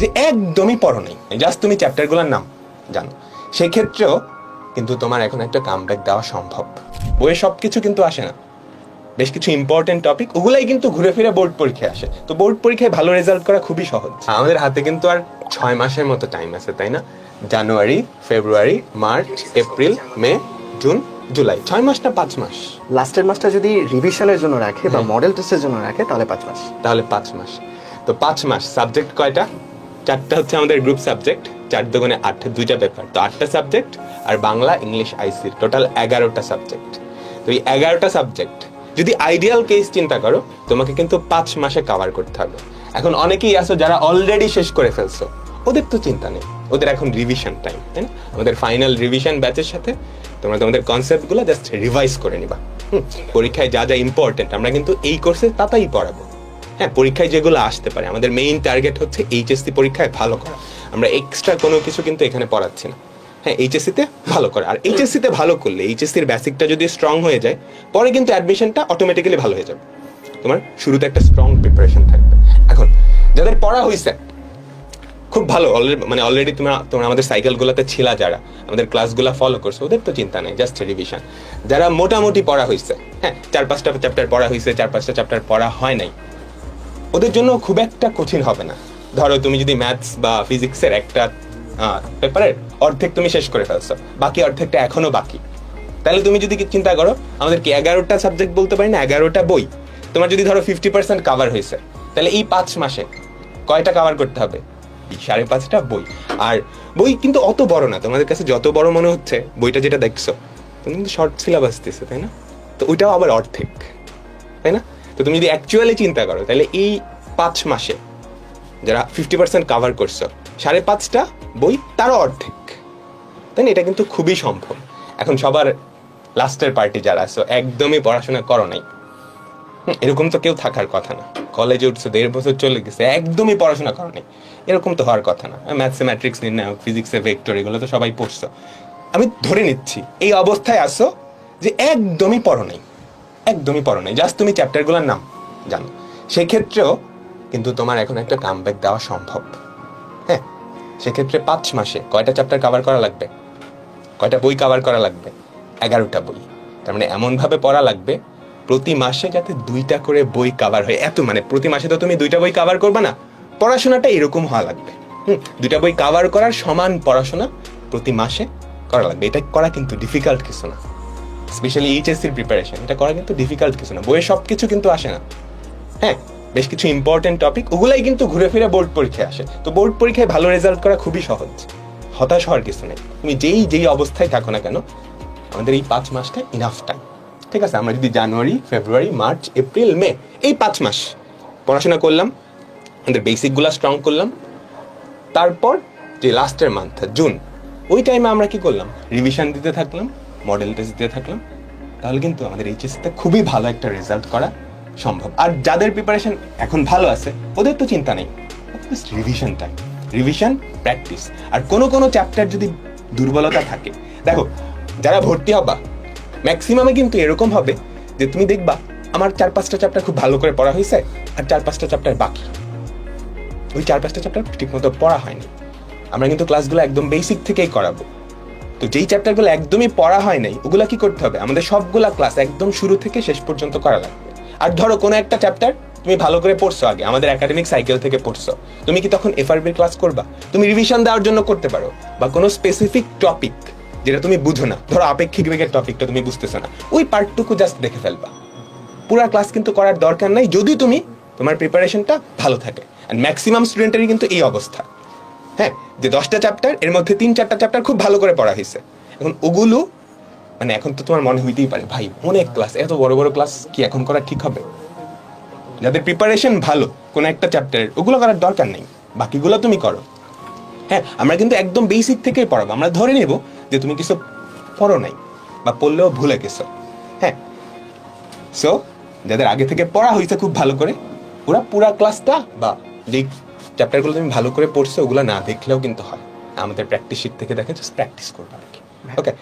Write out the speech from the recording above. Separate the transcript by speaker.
Speaker 1: যে একদমই পড়ো নাই, জাস্ট তুমি চ্যাপ্টারগুলোর নাম জানো, সেক্ষেত্রেও কিন্তু তোমার এখন একটা কামব্যাক দেওয়া সম্ভব। বইয়ে সবকিছু কিন্তু আসে না, বেশ কিছু ইম্পর্টেন্ট টপিক ওগুলাই কিন্তু ঘুরে ফিরে বোর্ড পরীক্ষায় আসে। তো বোর্ড পরীক্ষায় ভালো রেজাল্ট করা খুবই সহজ। আমাদের হাতে কিন্তু আর 6 মাসের মতো টাইম আছে, তাই না? জানুয়ারি, ফেব্রুয়ারি, মার্চ, এপ্রিল, মে, জুন, জুলাই, 6 মাস না 5 মাস?
Speaker 2: লাস্টের মাসটা যদি রিভিশনের জন্য রাখে বা মডেল টেস্টের জন্য রাখে তাহলে 5 মাস।
Speaker 1: তাহলে 5 মাস। তো 5 মাস সাবজেক্ট কয়টা? 4টা হচ্ছে আমাদের গ্রুপ সাবজেক্ট, 4 দুগুণে 8, 2টা পেপার, তো 8টা সাবজেক্ট, আর বাংলা, ইংলিশ, আইসি, টোটাল 11টা সাবজেক্ট। তো এই 11টা সাবজেক্ট যদি আইডিয়াল কেস চিন্তা করো, তোমাকে কিন্তু 5 মাসে কভার করতে হবে। এখন অনেকেই আছো যারা অলরেডি শেষ করে ফেলছো, ওদের তো চিন্তা নেই, ওদের এখন রিভিশন টাইম, তাই না? আমাদের ফাইনাল রিভিশন ব্যাচের সাথে তোমরা তোমাদের কনসেপ্টগুলো জাস্ট রিভাইজ করে নিবা। পরীক্ষায় যা যা ইম্পর্টেন্ট আমরা কিন্তু এই কোর্সে তাই পড়াবো। হ্যাঁ, পরীক্ষায় যেগুলো আসতে পারে, আমাদের মেইন টার্গেট হচ্ছে এইচএসসি পরীক্ষায় ভালো করা। আমরা এক্সট্রা কোনো কিছু কিন্তু এখানে পড়াচ্ছি না। হ্যাঁ, এইচএসসিতে ভালো করা, আর এইচএসসিতে ভালো করলে, এইচএসসির বেসিকটা যদি স্ট্রং হয়ে যায়, পরে কিন্তু অ্যাডমিশনটা অটোমেটিক্যালি ভালো হয়ে যাবে। তোমার শুরুতে একটা স্ট্রং প্রিপারেশন থাকবে। এখন যাদের পড়া হয়েছে খুব ভালো, অলরেডি তোমরা আমাদের সাইকেলগুলোতে ছিলা, যারা আমাদের ক্লাসগুলো ফলো করছো, ওদের তো চিন্তা নেই, জাস্ট রিভিশন। যারা মোটামুটি পড়া হয়েছে, হ্যাঁ 4-5টা চ্যাপ্টার পড়া হয়েছে, 4-5টা চ্যাপ্টার পড়া হয় নাই, ওদের জন্য খুব একটা কঠিন হবে না। ধরো তুমি যদি ম্যাথস বা ফিজিক্সের একটা পেপারের অর্ধেক তুমি শেষ করে ফেলছো, বাকি অর্ধেকটা এখনো বাকি, তাহলে তুমি যদি চিন্তা করো আমাদের কি 11টা সাবজেক্ট বলতে পারি না, 11টা বই, তোমার যদি ধরো 50% কাভার হয়েছে, তাহলে এই 5 মাসে কয়টা কাভার করতে হবে? 5.5টা বই। আর বই কিন্তু অত বড় না, তোমাদের কাছে যত বড় মনে হচ্ছে বইটা যেটা দেখছো, তুমি কিন্তু শর্ট সিলেবাস দিচ্ছে, তাই না? তো ওইটাও আবার অর্ধেক, তাই না? তো তুমি যদি অ্যাকচুয়ালি চিন্তা করো, তাহলে এই 5 মাসে যারা 50% কাভার করছো, 5.5টা বই তারও অর্ধেক, তাই না? এটা কিন্তু খুবই সম্ভব। এখন সবার লাস্টের পার্টি যারা আছো, একদমই পড়াশোনা করো নাই, এরকম তো কেউ থাকার কথা না। কলেজে উঠছো, 1.5 বছর চলে গেছে, একদমই পড়াশোনা করো নাই, এরকম তো হওয়ার কথা না। ম্যাথসে ম্যাট্রিক্স নির্ণায়ক, ফিজিক্সে ভেক্টর, এগুলো তো সবাই পড়ছো। আমি ধরে নিচ্ছি এই অবস্থায় আসো যে একদমই পড়ো নাই, একদমই পড়ো নাই, জাস্ট তুমি চ্যাপ্টারগুলোর নাম জানো, সেক্ষেত্রেও কিন্তু তোমার এখন একটা কামব্যাক দেওয়া সম্ভব। হ্যাঁ, সেক্ষেত্রে 5 মাসে কয়টা চ্যাপ্টার কভার করা লাগবে? কয়টা বই কভার করা লাগবে? 11টা বই। তার মানে এমনভাবে পড়া লাগবে প্রতি মাসে যাতে 2টা করে বই কভার হয়। এত প্রতি মাসে তো তুমি 2টা বই কভার করবে না, পড়াশোনাটা এরকম হওয়া লাগবে। 2টা বই কভার করার সমান পড়াশোনা প্রতি মাসে করা লাগবে। এটা করা কিন্তু ডিফিকাল্ট কিছু না, স্পেশালি এইচএসসির প্রিপারেশন, এটা করা কিন্তু ডিফিকাল্ট কিছু না। বইয়ে সবকিছু কিন্তু আসে না। হ্যাঁ, বেশ কিছু ইম্পর্টেন্ট টপিক ওগুলাই কিন্তু ঘুরে ফিরে বোর্ড পরীক্ষায় আসে। তো বোর্ড পরীক্ষায় ভালো রেজাল্ট করা খুবই সহজ, হতাশ হওয়ার কিছু নেই। তুমি যেই অবস্থায় থাকো না কেন, আমাদের এই 5 মাসটা ইনাফ টাইম। ঠিক আছে, আমরা যদি জানুয়ারি, ফেব্রুয়ারি, মার্চ, এপ্রিল, মে, এই 5 মাস পড়াশোনা করলাম, আমাদের বেসিকগুলো স্ট্রং করলাম, তারপর যে লাস্টের মান্থ জুন, ওই টাইমে আমরা কি করলাম? রিভিশন দিতে থাকলাম, মডেল টেস্ট দিতে থাকলাম, তাহলে কিন্তু আমাদের এইচএসসিতে খুবই ভালো একটা রেজাল্ট করা সম্ভব। আর যাদের প্রিপারেশন এখন ভালো আছে, ওদের তো চিন্তা নেই, রিভিশন টাইম, রিভিশন, প্র্যাকটিস। আর কোনো চ্যাপ্টার যদি দুর্বলতা থাকে, দেখো যারা ভর্তি হবা ম্যাক্সিমামে কিন্তু এরকম হবে যে তুমি দেখবা আমার 4-5টা চ্যাপ্টার খুব ভালো করে পড়া হয়েছে, আর 4-5টা চ্যাপ্টার বাকি। ওই 4-5টা চ্যাপ্টার ঠিক মতো পড়া হয়নি। আমরা কিন্তু ক্লাসগুলো একদম বেসিক থেকেই করাবো। তো যেই চ্যাপ্টারগুলো একদমই পড়া হয় নাই, ওগুলা কি করতে হবে? আমাদের সবগুলা ক্লাস একদম শুরু থেকে শেষ পর্যন্ত করা লাগবে। আর ধরো কোনো একটা চ্যাপ্টার তুমি ভালো করে পড়ছো, আগে আমাদের একাডেমিক সাইকেল থেকে পড়ছো, তুমি কি তখন এফআরবির ক্লাস করবা? তুমি রিভিশন দেওয়ার জন্য করতে পারো। বা কোনো স্পেসিফিক টপিক যেটা তুমি বুঝো না, ধরো আপেক্ষিক বেগের টপিকটা তুমি বুঝতেছো না, ওই পার্টটুকু জাস্ট দেখে ফেলবা। পুরা ক্লাস কিন্তু করার দরকার নাই, যদি তোমার প্রিপারেশনটা ভালো থাকে। আর ম্যাক্সিমাম স্টুডেন্টেরই কিন্তু এই অবস্থা। হ্যাঁ, যে 10টা চ্যাপ্টার, এর মধ্যে 3-4টা চ্যাপ্টার খুব ভালো করে পড়া হয়েছে। এখন ওগুলো এখন তো তোমার মনে হইতেই পারে, ভাই অনেক ক্লাস, এত বড় বড় ক্লাস কি এখন করা ঠিক হবে? যাদের প্রিপারেশন ভালো কোনো একটা চ্যাপ্টারের, ওগুলো করার দরকার নেই, বাকিগুলো তুমি করো। হ্যাঁ, আমরা কিন্তু একদম বেসিক থেকেই পড়াবো। আমরা ধরে নেব যে তুমি কিছু পড়ো নাই বা পড়লেও ভুলে গেছো। হ্যাঁ, সো যাদের আগে থেকে পড়া হয়েছে খুব ভালো করে, ওরা পুরা ক্লাসটা বা যে চ্যাপ্টারগুলো তুমি ভালো করে পড়ছো, ওগুলো না দেখলেও কিন্তু হয়। আমাদের প্র্যাকটিস শিট থেকে দেখে জাস্ট প্র্যাকটিস করবো আর কি। ওকে।